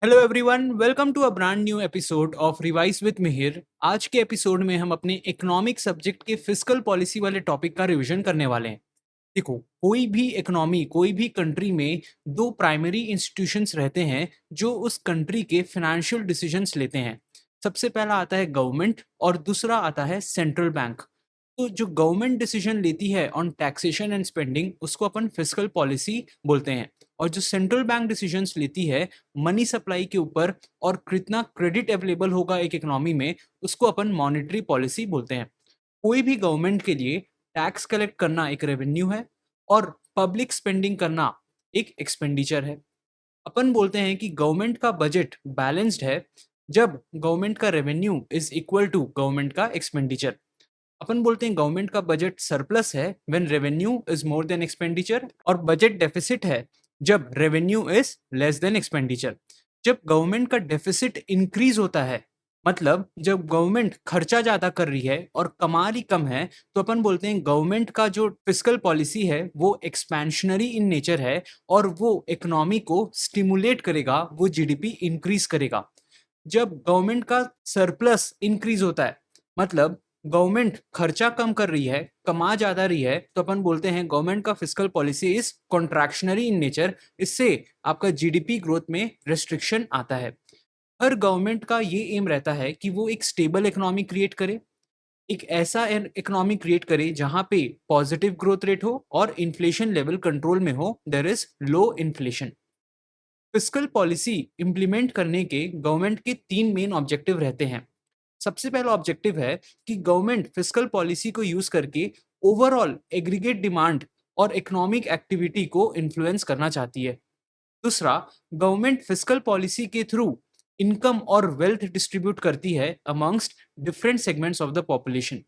Hello everyone, welcome to a brand new episode of revise with Mihir. आज के एपिसोड में हम अपने इकोनॉमिक सब्जेक्ट के फिस्कल पॉलिसी वाले टॉपिक का रिवीजन करने वाले हैं। देखो, कोई भी इकोनॉमी, कोई भी कंट्री में दो प्राइमरी इंस्टीट्यूशंस रहते हैं जो उस कंट्री के फाइनेंशियल डिसीजंस लेते हैं। सबसे पहला आता है गवर्नमेंट और दूसरा आता है सेंट्रल बैंक। तो जो गवर्नमेंट डिसीजन लेती है ऑन टैक्सेशन एंड स्पेंडिंग, उसको अपन फिस्कल पॉलिसी बोलते हैं। और जो सेंट्रल बैंक डिसीजंस लेती है मनी सप्लाई के ऊपर और कितना क्रेडिट अवेलेबल होगा एक इकोनॉमी में, उसको अपन मॉनेटरी पॉलिसी बोलते हैं। कोई भी गवर्नमेंट के लिए टैक्स कलेक्ट करना एक रेवेन्यू है और पब्लिक स्पेंडिंग करना एक एक्सपेंडिचर है। अपन बोलते हैं कि गवर्नमेंट का बजट बैलेंस्ड है जब गवर्नमेंट का revenue is equal to government का एक्सपेंडिचर। अपन बोलते हैं गवर्नमेंट का बजट सरप्लस है when revenue is more than expenditure, और बजट डेफिसिट है जब revenue is less than expenditure. जब गवर्नमेंट का डेफिसिट इंक्रीज होता है, मतलब जब गवर्नमेंट खर्चा ज्यादा कर रही है और कमा रही कम है, तो अपन बोलते हैं गवर्नमेंट का जो फिस्कल पॉलिसी है वो एक्सपेंशनरी इन नेचर है और वो इकोनॉमी को स्टिमुलेट करेगा, वो जीडीपी इंक्रीज करेगा। जब गवर्नमेंट का सरप्लस इंक्रीज होता है, मतलब गवर्नमेंट खर्चा कम कर रही है, कमा ज्यादा रही है, तो अपन बोलते हैं गवर्नमेंट का fiscal policy is contractionary in nature. इससे आपका जीडीपी ग्रोथ में रेस्ट्रिक्शन आता है। हर गवर्नमेंट का ये एम रहता है कि वो एक स्टेबल इकोनॉमी क्रिएट करे, एक ऐसा इकोनॉमी क्रिएट करे जहां पे पॉजिटिव ग्रोथ रेट हो और इन्फ्लेशन लेवल कंट्रोल में हो, there is low inflation. Fiscal policy implement करने के गवर्नमेंट के तीन मेन ऑब्जेक्टिव रहते हैं। सबसे पहला ऑब्जेक्टिव है कि गवर्नमेंट फिस्कल पॉलिसी को यूज करके ओवरऑल एग्रीगेट डिमांड और इकोनॉमिक एक्टिविटी को इन्फ्लुएंस करना चाहती है। दूसरा, गवर्नमेंट फिस्कल पॉलिसी के थ्रू इनकम और वेल्थ डिस्ट्रीब्यूट करती है amongst different segments of the population.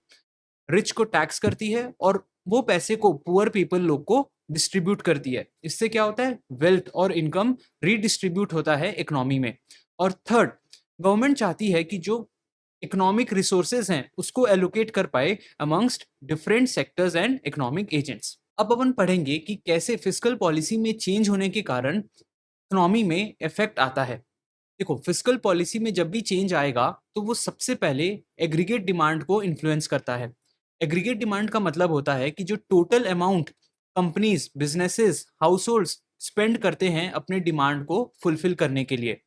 Rich को टैक्स करती है और वो पैसे को पुअर पीपल लोग को डिस्ट्रीब्यूट करती है। इससे क्या होता है, वेल्थ और इनकम रीडिस्ट्रीब्यूट होता है इकोनॉमी में। और थर्ड, गवर्नमेंट चाहती है कि जो इकोनॉमिक रिसोर्सेज हैं उसको एलोकेट कर पाए amongst different sectors and economic agents. अब अपन पढ़ेंगे कि कैसे फिस्कल पॉलिसी में चेंज होने के कारण इकोनॉमी में इफेक्ट आता है। देखो, फिस्कल पॉलिसी में जब भी चेंज आएगा तो वो सबसे पहले एग्रीगेट डिमांड को इन्फ्लुएंस करता है। एग्रीगेट डिमांड का मतलब होता है कि जो total amount companies, businesses, house holds spend करते हैं अपने डिमांड को फुलफिल करने के लिए।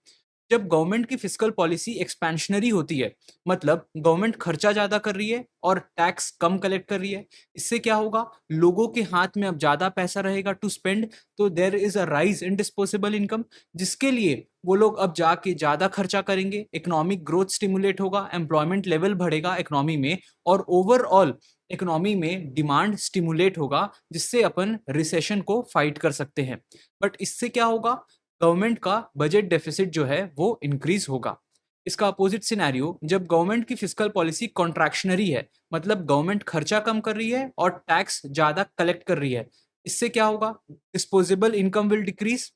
जब गवर्नमेंट की फिस्कल पॉलिसी एक्सपेंशनरी होती है, मतलब गवर्नमेंट खर्चा ज्यादा कर रही है और टैक्स कम कलेक्ट कर रही है, इससे क्या होगा, लोगों के हाथ में अब ज्यादा पैसा रहेगा टू स्पेंड। तो there is a rise in disposable income, जिसके लिए वो लोग अब जाके ज्यादा खर्चा करेंगे, इकोनॉमिक ग्रोथ स्टिमुलेट होगा, एम्प्लॉयमेंट लेवल बढ़ेगा इकोनॉमी में, और ओवरऑल इकोनॉमी में डिमांड स्टिमुलेट होगा, जिससे अपन रिसेशन को फाइट कर सकते हैं। बट इससे क्या होगा, गवर्नमेंट का बजट डेफिसिट जो है वो इंक्रीज होगा। इसका अपोजिट सिनेरियो, जब गवर्नमेंट की फिस्कल पॉलिसी कॉन्ट्रैक्शनरी है, मतलब गवर्नमेंट खर्चा कम कर रही है और टैक्स ज्यादा कलेक्ट कर रही है, इससे क्या होगा, disposable income will decrease,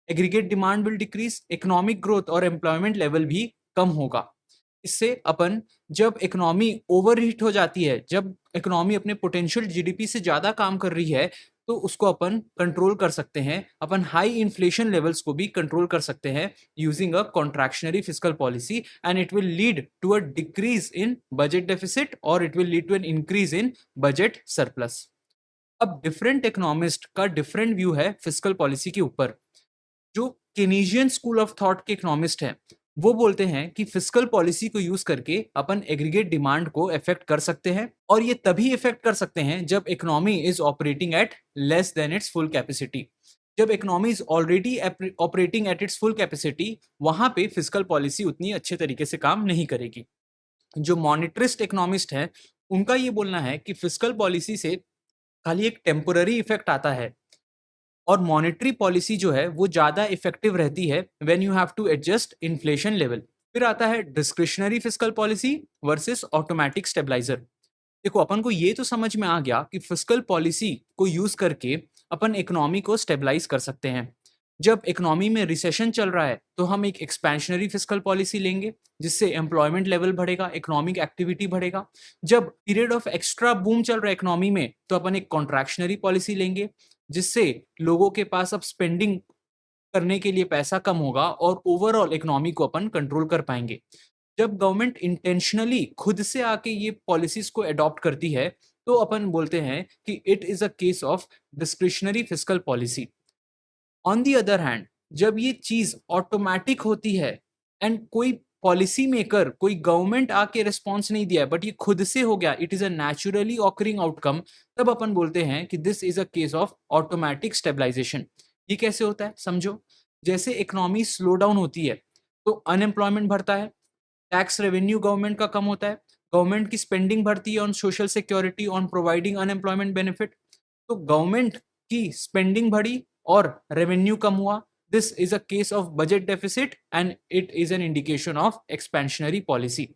aggregate demand will decrease, economic growth और एम्प्लॉयमेंट लेवल भी कम होगा। इससे अपन, जब इकोनॉमी ओवरहीट हो जाती है, जब इकोनॉमी अपने पोटेंशियल जीडीपी से ज्यादा काम कर रही है, तो उसको अपन कंट्रोल कर सकते हैं। अपन हाई इन्फ्लेशन लेवल्स को भी कंट्रोल कर सकते हैं using a contractionary fiscal policy, and it will lead to a decrease in budget deficit और it will lead to an increase in budget surplus. अब डिफरेंट इकोनॉमिस्ट का डिफरेंट व्यू है fiscal policy के ऊपर। जो केनीजियन स्कूल ऑफ थॉट के economist हैं, वो बोलते हैं कि फिस्कल पॉलिसी को यूज करके अपन एग्रीगेट डिमांड को इफेक्ट कर सकते हैं, और ये तभी इफेक्ट कर सकते हैं जब economy is operating at less than its full capacity. जब economy is already operating at its full capacity, वहां पे फिस्कल पॉलिसी उतनी अच्छे तरीके से काम नहीं करेगी। जो मॉनिटरिस्ट इकोनॉमिस्ट हैं, उनका ये बोलना है कि फिस्कल पॉलिसी से खाली एक टेम्पोररी इफेक्ट आता है, और मॉनेटरी पॉलिसी जो है वो ज्यादा इफेक्टिव रहती है when you have to adjust inflation level. फिर आता है discretionary fiscal policy versus automatic stabilizer. देखो, अपन को ये तो समझ में आ गया कि फिस्कल पॉलिसी को यूज करके अपन इकोनॉमी को स्टेबलाइज कर सकते हैं। जब इकोनॉमी में रिसेशन चल रहा है तो हम एक एक्सपेंशनरी फिस्कल पॉलिसी लेंगे, जिससे एम्प्लॉयमेंट लेवल बढ़ेगा, इकोनॉमिक एक्टिविटी बढ़ेगा। जब पीरियड ऑफ एक्स्ट्रा बूम चल रहा है इकोनॉमी में, तो अपन एक कॉन्ट्रैक्शनरी पॉलिसी लेंगे, जिससे लोगों के पास अब स्पेंडिंग करने के लिए पैसा कम होगा और ओवरऑल इकोनॉमी को अपन कंट्रोल कर पाएंगे। जब गवर्नमेंट इंटेंशनली खुद से आके ये पॉलिसीज को अडॉप्ट करती है तो अपन बोलते हैं कि it is a case of discretionary fiscal policy. On the other hand, जब ये चीज ऑटोमेटिक होती है एंड कोई पॉलिसी मेकर, कोई गवर्नमेंट आके रिस्पॉन्स नहीं दिया है बट ये खुद से हो गया, it is a naturally occurring outcome, तब अपन बोलते हैं कि this is a case of automatic stabilization. ये कैसे होता है समझो। जैसे इकोनॉमी स्लो डाउन होती है तो अनएम्प्लॉयमेंट बढ़ता है, टैक्स रेवेन्यू गवर्नमेंट का कम होता है, गवर्नमेंट की स्पेंडिंग बढ़ती है on social security, on providing unemployment benefit. तो गवर्नमेंट की स्पेंडिंग बढ़ी और रेवेन्यू कम हुआ। This is a case of budget deficit and it is an indication of expansionary policy.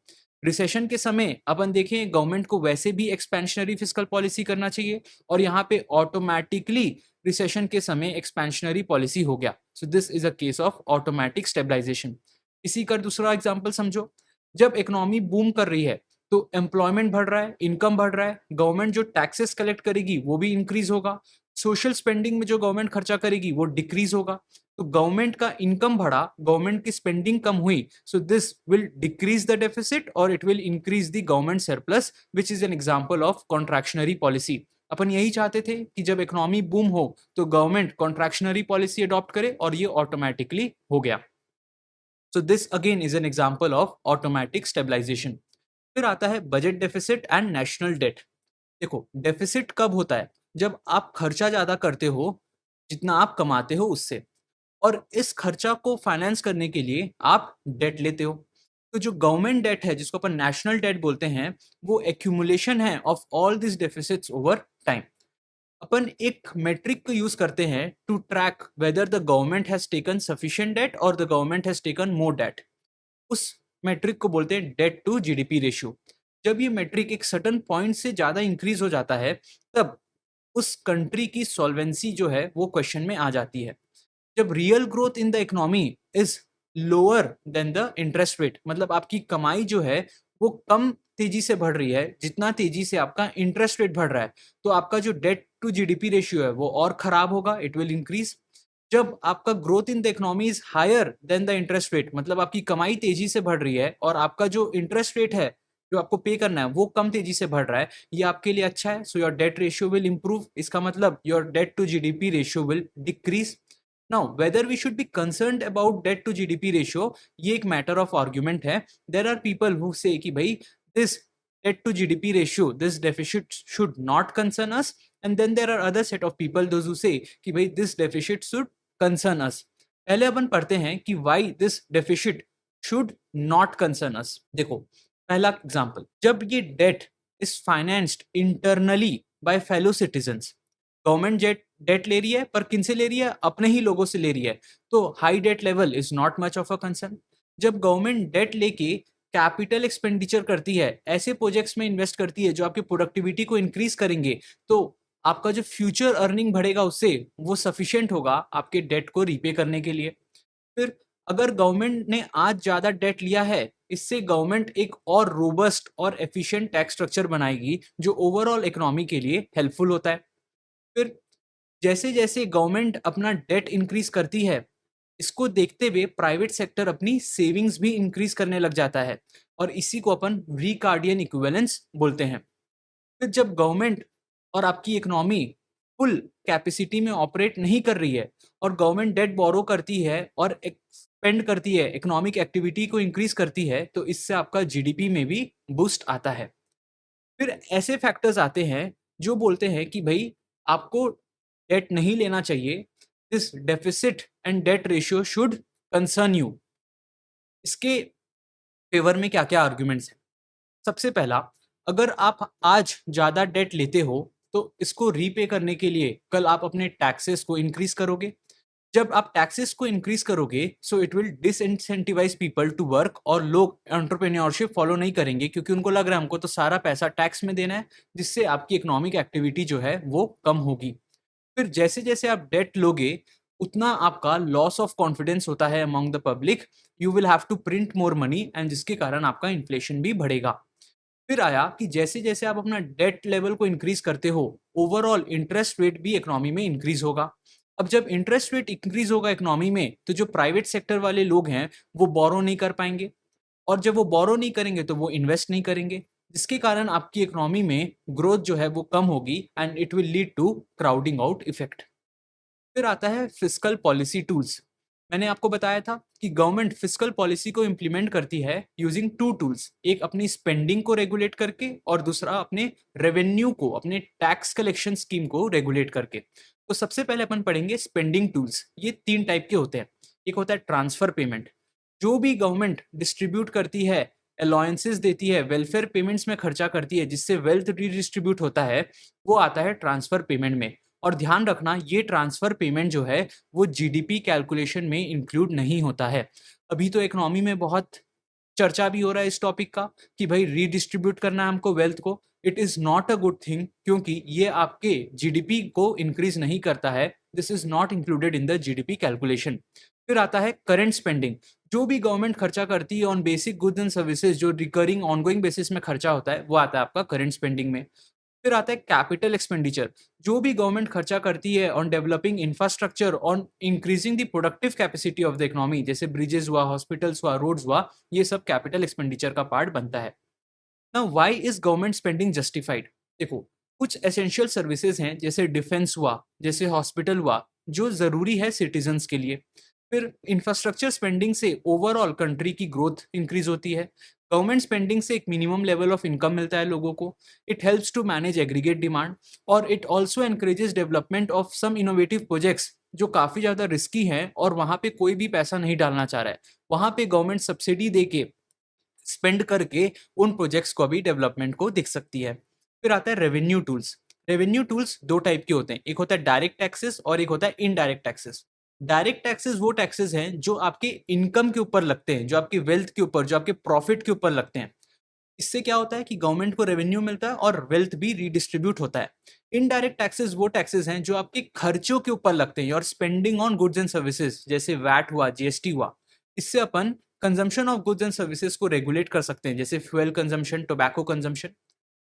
Recession के समय अपन देखें गवर्नमेंट को वैसे भी एक्सपेंशनरी फिस्कल पॉलिसी करना चाहिए और यहाँ पे ऑटोमेटिकली रिसेशन के समय एक्सपेंशनरी पॉलिसी हो गया। So this is a case of automatic stabilization. इसी का दूसरा एग्जांपल समझो। जब इकोनॉमी बूम कर रही है तो एम्प्लॉयमेंट बढ़ रहा है, इनकम बढ़ रहा है, गवर्नमेंट जो टैक्सेस कलेक्ट करेगी वो भी इंक्रीज होगा, सोशल स्पेंडिंग में जो गवर्नमेंट खर्चा करेगी वो डिक्रीज होगा। तो गवर्नमेंट का इनकम बढ़ा, गवर्नमेंट की स्पेंडिंग कम हुई, so this will decrease the deficit और it will increase the government surplus, which is an example of contractionary policy. अपन यही चाहते थे कि जब इकोनॉमी बूम हो तो गवर्नमेंट कॉन्ट्रैक्शनरी पॉलिसी अडॉप्ट करे और ये ऑटोमेटिकली हो गया। So this again is an example of automatic stabilization. फिर आता है budget deficit and national debt. देखो डेफिसिट कब होता है, जब आप खर्चा ज्यादा करते हो जितना आप कमाते हो उससे, और इस खर्चा को फाइनेंस करने के लिए आप डेट लेते हो। तो जो गवर्नमेंट डेट है जिसको अपन नेशनल डेट बोलते हैं, वो एक्यूमुलेशन है of all this deficits over time. अपन एक मेट्रिक को यूज करते हैं to track whether the government has taken sufficient debt और the government has taken more debt. उस मेट्रिक को बोलते हैं डेट टू जीडीपी रेशियो। जब ये मेट्रिक एक सर्टेन पॉइंट से ज्यादा इंक्रीज हो जाता है तब उस कंट्री की सॉल्वेंसी जो है वो क्वेश्चन में आ जाती है। जब real growth in the economy is lower than the interest rate, मतलब आपकी कमाई जो है वो कम तेजी से बढ़ रही है जितना तेजी से आपका इंटरेस्ट रेट बढ़ रहा है, तो आपका जो डेट टू जीडीपी रेशियो है वो और खराब होगा, इट विल इंक्रीज। जब आपका growth in the economy is higher than the interest rate, मतलब आपकी कमाई तेजी से बढ़ रही है और आपका जो इंटरेस्ट रेट है जो आपको पे करना है वो कम तेजी से बढ़ रहा है, ये आपके लिए अच्छा है। So your debt ratio will improve, इसका मतलब your debt to GDP ratio will decrease. Now whether we should be concerned about debt to GDP ratio, ये एक मैटर ऑफ आर्ग्यूमेंट है। There are people who say कि भाई this debt to GDP ratio, this deficit should not concern us, and then there are other set of people those who say कि भाई this deficit should concern us। पहले अपन पढ़ते हैं कि why this deficit should not concern us। देखो पहला example, जब ये debt is financed internally by fellow citizens, government debt ले रही है पर किन से ले रही है, अपने ही लोगों से ले रही है, तो high debt level is not much of a concern. जब गवर्नमेंट डेट लेके कैपिटल एक्सपेंडिचर करती है, ऐसे प्रोजेक्ट्स में इन्वेस्ट करती है जो आपकी प्रोडक्टिविटी को इंक्रीज करेंगे, तो आपका जो फ्यूचर अर्निंग बढ़ेगा उससे वो सफिशिएंट होगा आपके डेट को रीपे करने के लिए। फिर अगर गवर्नमेंट ने आज ज्यादा डेट लिया है, इससे गवर्नमेंट एक और रोबस्ट और एफिशिएंट टैक्स स्ट्रक्चर बनाएगी जो ओवरऑल इकोनॉमी के लिए हेल्पफुल होता है। फिर जैसे जैसे गवर्नमेंट अपना डेट इंक्रीज करती है, इसको देखते हुए प्राइवेट सेक्टर अपनी सेविंग्स भी इंक्रीज करने लग जाता है और इसी को अपन रिकार्डियन इक्विवेलेंस बोलते हैं। फिर जब गवर्नमेंट और आपकी इकोनॉमी फुल कैपेसिटी में ऑपरेट नहीं कर रही है और गवर्नमेंट डेट बोरो करती है और एक्सपेंड करती है, इकोनॉमिक एक्टिविटी को इंक्रीज करती है, तो इससे आपका जीडीपी में भी बूस्ट आता है। फिर ऐसे फैक्टर्स आते हैं जो बोलते हैं कि भाई आपको डेट नहीं लेना चाहिए, this deficit and debt ratio should concern you. इसके फेवर में क्या क्या आर्ग्यूमेंट्स हैं। सबसे पहला, अगर आप आज ज्यादा डेट लेते हो तो इसको रीपे करने के लिए कल आप अपने टैक्सेस को इंक्रीज करोगे। जब आप टैक्सेस को इंक्रीज करोगे so it will disincentivize people to work, और लोग एंटरप्रेन्योरशिप फॉलो नहीं करेंगे क्योंकि उनको लग रहा है हमको तो सारा पैसा टैक्स में देना है, जिससे आपकी इकोनॉमिक एक्टिविटी जो है वो कम होगी। फिर जैसे जैसे आप डेट लोगे उतना आपका लॉस ऑफ कॉन्फिडेंस होता है among the public, you will have to print more money and जिसके कारण आपका इन्फ्लेशन भी बढ़ेगा। फिर आया कि जैसे जैसे आप अपना डेट लेवल को इंक्रीज करते हो, ओवरऑल इंटरेस्ट रेट भी इकोनॉमी में इंक्रीज होगा अब जब इंटरेस्ट रेट इंक्रीज होगा इकोनॉमी में, तो जो प्राइवेट सेक्टर वाले लोग हैं वो बोरो नहीं कर पाएंगे, और जब वो बोरो नहीं करेंगे तो वो इन्वेस्ट नहीं करेंगे, जिसके कारण आपकी इकोनॉमी में ग्रोथ जो है वो कम होगी and it will lead to crowding out effect. फिर आता है फिस्कल पॉलिसी टूल्स। मैंने आपको बताया था कि गवर्नमेंट फिस्कल पॉलिसी को इम्प्लीमेंट करती है यूजिंग टू टूल्स, एक अपनी स्पेंडिंग को रेगुलेट करके और दूसरा अपने रेवेन्यू को, अपने टैक्स कलेक्शन स्कीम को रेगुलेट करके। तो सबसे पहले अपन पढ़ेंगे स्पेंडिंग टूल्स। ये तीन टाइप के होते हैं। एक होता है ट्रांसफर पेमेंट। जो भी गवर्नमेंट डिस्ट्रीब्यूट करती है, अलाउंसेस देती है, वेलफेयर पेमेंट्स में खर्चा करती है, जिससे वेल्थ रीडिस्ट्रीब्यूट होता है, वो आता है ट्रांसफर पेमेंट में। और ध्यान रखना, ये ट्रांसफर पेमेंट जो है वो जीडीपी कैलकुलेशन में इंक्लूड नहीं होता है। अभी तो इकोनॉमी में बहुत चर्चा भी हो रहा है इस टॉपिक का कि भाई रीडिस्ट्रीब्यूट करना है हमको वेल्थ को। It is not a good thing, क्योंकि ये आपके जीडीपी को इंक्रीज नहीं करता है। This is not included in the GDP calculation. फिर आता है करंट स्पेंडिंग। जो भी गवर्नमेंट खर्चा करती है on basic goods and services, जो रिकरिंग ऑनगोइंग बेसिस में खर्चा होता है, वो आता है आपका करंट स्पेंडिंग में। फिर आता है कैपिटल एक्सपेंडिचर। जो भी गवर्नमेंट खर्चा करती है on developing infrastructure, on increasing the productive capacity of the economy, जैसे ब्रिजेस हुआ, हॉस्पिटल्स हुआ, रोड्स हुआ, ये सब कैपिटल एक्सपेंडिचर का पार्ट बनता है। Now why is government spending justified? देखो, कुछ एसेंशियल सर्विसेज हैं, जैसे डिफेंस हुआ, जैसे हॉस्पिटल हुआ, जो जरूरी है सिटीजन्स के लिए। फिर इंफ्रास्ट्रक्चर स्पेंडिंग से ओवरऑल कंट्री की ग्रोथ इंक्रीज होती है। गवर्नमेंट स्पेंडिंग से एक मिनिमम लेवल ऑफ इनकम मिलता है लोगों को। It helps to manage aggregate demand, और it also encourages development of some innovative projects जो काफी ज्यादा रिस्की हैं और वहां पे कोई भी पैसा नहीं डालना चाह रहा है। वहां पे गवर्नमेंट सब्सिडी दे के, स्पेंड करके उन प्रोजेक्ट्स को भी डेवलपमेंट को दिख सकती है। फिर आता है रेवेन्यू टूल्स। रेवेन्यू टूल्स दो टाइप के होते हैं, एक होता है डायरेक्ट टैक्सेस और एक होता है इनडायरेक्ट टैक्सेस। डायरेक्ट टैक्सेस वो टैक्सेस हैं जो आपके इनकम के ऊपर लगते हैं, जो आपकी वेल्थ के ऊपर, जो आपके प्रॉफिट के ऊपर लगते हैं। इससे क्या होता है कि गवर्नमेंट को रेवेन्यू मिलता है और वेल्थ भी रीडिस्ट्रीब्यूट होता है। इनडायरेक्ट टैक्सेस वो टैक्सेस हैं जो आपके खर्चों के ऊपर लगते हैं, और spending on goods and services, जैसे वैट हुआ, जीएसटी हुआ। इससे अपन consumption of goods and services को रेगुलेट कर सकते हैं, जैसे fuel consumption, tobacco consumption.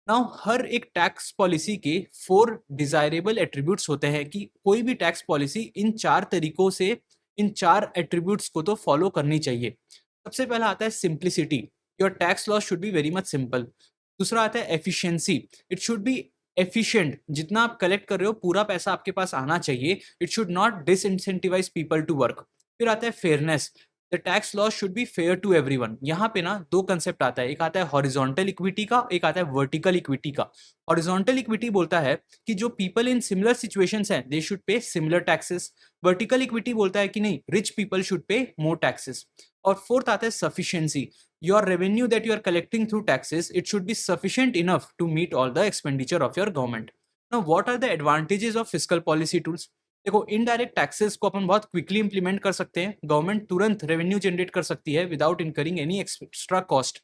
Now हर एक टैक्स पॉलिसी के 4 डिजायरेबल एट्रीब्यूट्स होते हैं कि कोई भी टैक्स पॉलिसी इन 4 तरीकों से, इन 4 एट्रीब्यूट्स को तो फॉलो करनी चाहिए। सबसे पहला आता है simplicity. Your tax law should be very much simple. दूसरा आता है efficiency. It should be efficient. जितना आप कलेक्ट कर रहे हो पूरा पैसा आपके पास आना चाहिए। It should not disincentivize people to work. फिर आता है fairness. The tax law should be fair to everyone. यहाँ पे ना दो कंसेप्ट आता है, एक आता है हॉरिजॉन्टल इक्विटी का, एक आता है वर्टिकल इक्विटी का। हॉरिजॉन्टल इक्विटी बोलता है कि जो पीपल इन सिमिलर सिचुएशंस हैं they should pay similar taxes. Vertical equity बोलता है कि नहीं, rich people should pay more taxes. और फोर्थ आता है sufficiency. your revenue that you are collecting through taxes, it should be sufficient enough to meet all the expenditure of your government. Now what are the advantages of fiscal policy tools? देखो, indirect taxes को अपन बहुत quickly implement कर सकते हैं। Government तुरंत revenue generate कर सकती है without incurring any extra cost.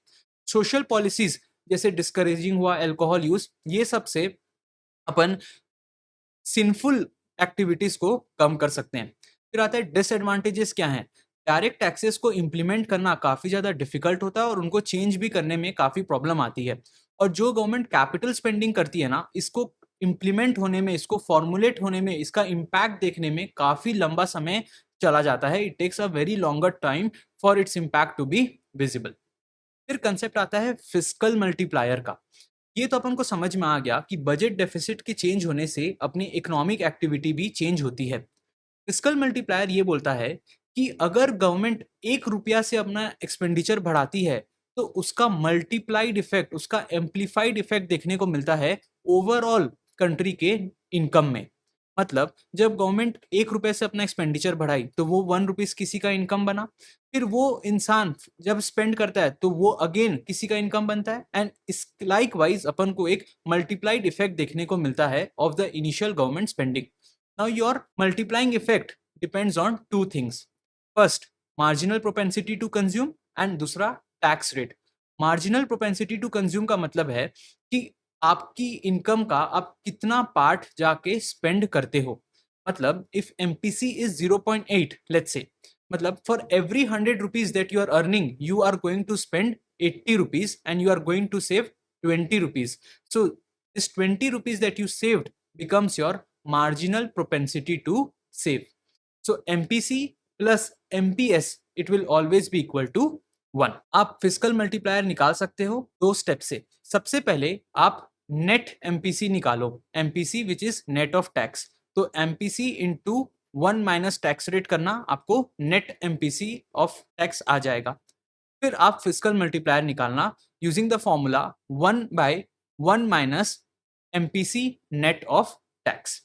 Social policies जैसे डिस्करेजिंग हुआ अल्कोहल यूज, ये सब से अपन सिंफुल एक्टिविटीज को कम कर सकते हैं। फिर आता है डिसएडवांटेजेस क्या हैं। डायरेक्ट टैक्सेस को इंप्लीमेंट करना काफी ज्यादा डिफिकल्ट होता है और उनको चेंज भी करने में काफी प्रॉब्लम आती है। और जो गवर्नमेंट कैपिटल स्पेंडिंग करती है ना, इसको इंप्लीमेंट होने में, इसको फॉर्मुलेट होने में, इसका इम्पैक्ट देखने में काफी लंबा समय चला जाता है। It takes a very longer time for its impact to be visible. फिर कंसेप्ट आता है फिस्कल मल्टीप्लायर का। ये तो अपन को समझ में आ गया कि बजट डेफिसिट के चेंज होने से अपनी इकोनॉमिक एक्टिविटी भी चेंज होती है। फिस्कल मल्टीप्लायर ये बोलता है कि अगर गवर्नमेंट 1 रुपया से अपना एक्सपेंडिचर बढ़ाती है, तो उसका मल्टीप्लाइड इफेक्ट, उसका एम्पलीफाइड इफेक्ट देखने को मिलता है ओवरऑल कंट्री के इनकम में। मतलब जब गवर्नमेंट 1 रुपए से अपना एक्सपेंडिचर बढ़ाई तो वो 1 रुपीज किसी का इनकम बना। फिर वो इंसान जब स्पेंड करता है तो वो अगेन किसी का इनकम बनता है, एंड इस लाइक वाइज अपन को एक मल्टीप्लाइड इफेक्ट देखने को मिलता है of the initial government spending. Now your multiplying effect depends on 2 things. First, marginal propensity to consume, and दूसरा tax rate. Marginal propensity to consume का मतलब है कि आपकी इनकम का आप कितना पार्ट जाके स्पेंड करते हो। मतलब if MPC is 0.8, let's say, मतलब for every 100 rupees that you are earning, you are going to spend 80 rupees and you are going to save 20 rupees. So this 20 rupees that you saved becomes your marginal propensity to save. So MPC plus MPS it will always be equal to 1. आप physical multiplier निकाल सकते हो 2 step से. सबसे पहले आप net MPC निकालो, MPC which is net of tax. तो MPC into 1 minus tax rate करना, आपको नेट MPC ऑफ टैक्स आ जाएगा. फिर आप फिजिकल मल्टीप्लायर निकालना using the formula 1 by 1 minus MPC net of tax.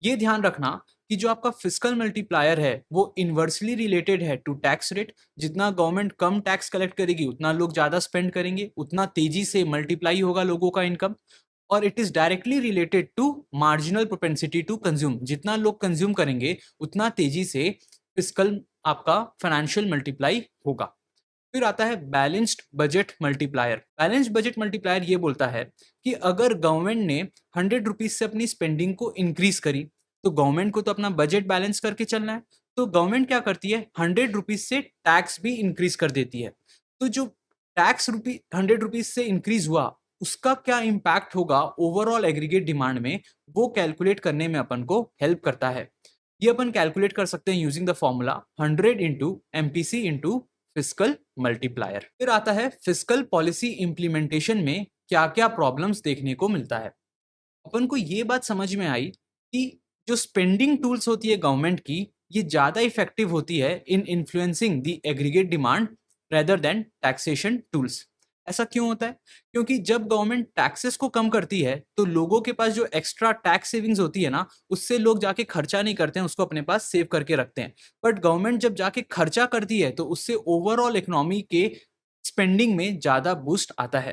ये ध्यान रखना कि जो आपका फिजिकल मल्टीप्लायर है वो इनवर्सली रिलेटेड है टू टैक्स रेट. जितना गवर्नमेंट कम टैक्स कलेक्ट करेगी उतना लोग ज्यादा स्पेंड करेंगे, उतना तेजी से मल्टीप्लाई होगा लोगों का इनकम. और it is directly related to marginal propensity to consume. जितना लोग कंज्यूम करेंगे उतना तेजी से फिजिकल आपका फाइनेंशियल मल्टीप्लाई होगा. फिर आता है balanced budget multiplier. Balanced budget multiplier ये बोलता है कि अगर गवर्नमेंट ने 100 रुपीज से अपनी स्पेंडिंग को इंक्रीज करी, तो गवर्नमेंट को तो अपना बजट बैलेंस करके चलना है. तो गवर्नमेंट क्या करती है, 100 रुपीज से टैक्स भी इंक्रीज कर देती है. तो जो टैक्स 100 रुपीज से इंक्रीज हुआ उसका क्या इम्पैक्ट होगा ओवरऑल एग्रीगेट डिमांड में, वो कैलकुलेट करने में अपन को हेल्प करता है. ये अपन कैलकुलेट कर सकते हैं using the formula 100 into MPC into physical multiplier. फिर आता है फिजिकल पॉलिसी इंप्लीमेंटेशन में क्या क्या प्रॉब्लम्स देखने को मिलता है. अपन को ये बात समझ में आई कि जो स्पेंडिंग टूल्स होती है गवर्नमेंट की, ये ज्यादा इफेक्टिव होती है in influencing the aggregate demand rather than taxation tools. ऐसा क्यों होता है? क्योंकि जब गवर्नमेंट टैक्सेस को कम करती है तो लोगों के पास जो एक्स्ट्रा टैक्स सेविंग्स होती है ना, उससे लोग जाके खर्चा नहीं करते हैं, उसको अपने पास सेव करके रखते हैं. बट गवर्नमेंट जब जाके खर्चा करती है तो उससे ओवरऑल इकोनॉमी के स्पेंडिंग में ज्यादा बूस्ट आता है.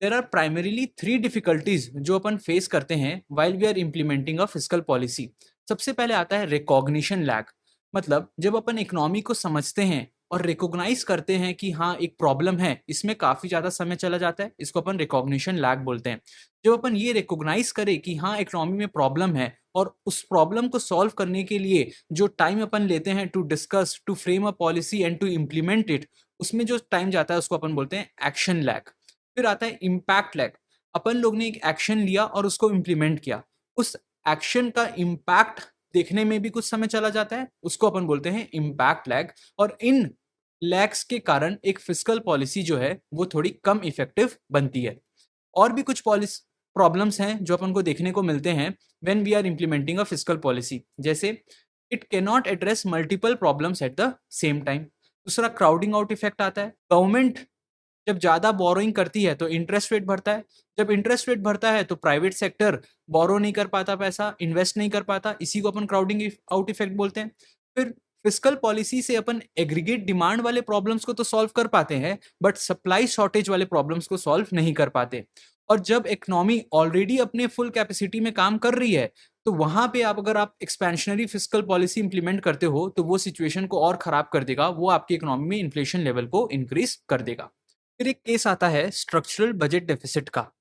देयर आर प्राइमरीली 3 डिफिकल्टीज जो अपन फेस करते हैं while we are implementing a physical policy. सबसे पहले आता है रिकॉग्निशन लैग. मतलब जब अपन इकोनॉमी को समझते हैं और रिकॉग्नाइज करते हैं कि हाँ एक प्रॉब्लम है, इसमें काफी ज्यादा समय चला जाता है, इसको अपन रिकॉग्निशन लैग बोलते हैं. जब अपन ये रिकॉग्नाइज करें कि हाँ इकोनॉमी में प्रॉब्लम है और उस प्रॉब्लम को सॉल्व करने के लिए जो टाइम अपन लेते हैं to discuss, to frame a policy and to implement it, उसमें जो टाइम जाता है उसको अपन बोलते हैं एक्शन लैग. फिर आता है इम्पैक्ट लैग. अपन लोग ने एक एक्शन लिया और उसको इम्प्लीमेंट किया, उस एक्शन का इम्पैक्ट देखने में भी कुछ समय चला जाता है, उसको अपन बोलते हैं इम्पैक्ट लैग. और इन लैग्स के कारण एक फिजिकल पॉलिसी जो है वो थोड़ी कम इफेक्टिव बनती है. और भी कुछ पॉलिसी प्रॉब्लम्स हैं जो अपन को देखने को मिलते हैं when we are implementing a physical policy. जैसे it can not address multiple problems at the same time. दूसरा क्राउडिंग आउट इफेक्ट आता है. गवर्नमेंट जब ज्यादा बोरोइंग करती है तो इंटरेस्ट रेट बढ़ता है. जब इंटरेस्ट रेट बढ़ता है तो प्राइवेट सेक्टर बोरो नहीं कर पाता, पैसा इन्वेस्ट नहीं कर पाता. इसी को अपन क्राउडिंग आउट इफेक्ट बोलते हैं. फिर फिजिकल पॉलिसी से अपन एग्रीगेट डिमांड वाले प्रॉब्लम्स को तो सॉल्व कर पाते हैं, बट सप्लाई शॉर्टेज वाले प्रॉब्लम्स को सॉल्व नहीं कर पाते. और जब इकोनॉमी ऑलरेडी अपने फुल कैपेसिटी में काम कर रही है तो वहां पे अगर आप एक्सपेंशनरी फिजिकल पॉलिसी इंप्लीमेंट करते हो तो वो सिचुएशन को और खराब कर देगा, वो आपकी इकोनॉमी में इन्फ्लेशन लेवल को इंक्रीज कर देगा. फिर एक केस आता है स्ट्रक्चरल बजट डेफिसिट का.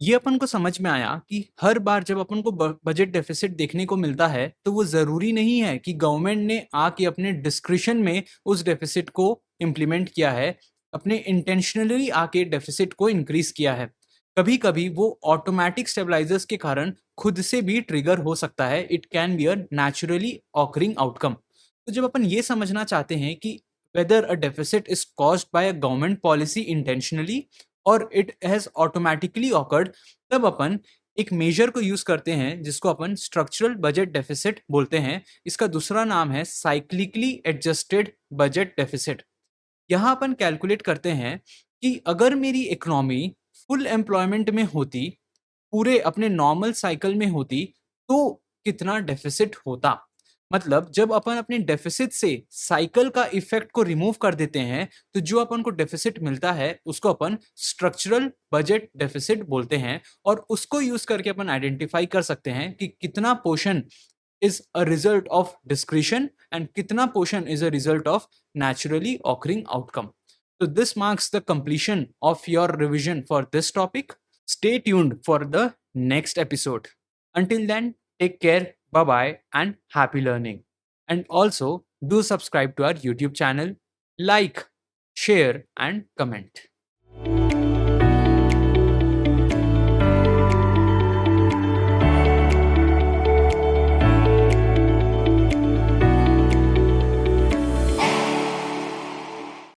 ये अपन को समझ में आया कि हर बार जब अपन को बजट डेफिसिट देखने को मिलता है तो वो जरूरी नहीं है कि गवर्नमेंट ने आके अपने डिस्क्रिशन में उस डेफिसिट को इम्प्लीमेंट किया है, अपने इंटेंशनली आके डेफिसिट को इंक्रीज किया है. कभी कभी वो ऑटोमेटिक स्टेबलाइजर्स के कारण खुद से भी ट्रिगर हो सकता है. It can be a naturally occurring outcome. तो जब अपन ये समझना चाहते हैं कि whether a deficit is caused by a government policy intentionally or it has automatically occurred, तब अपन एक मेजर को यूज करते हैं जिसको अपन स्ट्रक्चरल बजट डेफिसिट बोलते हैं. इसका दूसरा नाम है साइक्लिकली एडजस्टेड बजट डेफिसिट. यहाँ अपन कैलकुलेट करते हैं कि अगर मेरी इकोनॉमी फुल एम्प्लॉयमेंट में होती, पूरे अपने नॉर्मल साइकिल में होती, तो कितना डेफिसिट होता. मतलब जब अपन अपने डेफिसिट से साइकिल का इफेक्ट को रिमूव कर देते हैं तो जो अपन को डेफिसिट मिलता है उसको अपन स्ट्रक्चरल बजट डेफिसिट बोलते हैं. और उसको यूज करके अपन आइडेंटिफाई कर सकते हैं कि कितना portion is a result of discretion and कितना portion is a result of naturally occurring outcome. So this marks the completion of your revision for this topic. Stay tuned for the next episode. Until then, take care, bye bye, and happy learning. And also, do subscribe to our YouTube channel, like, share, and comment.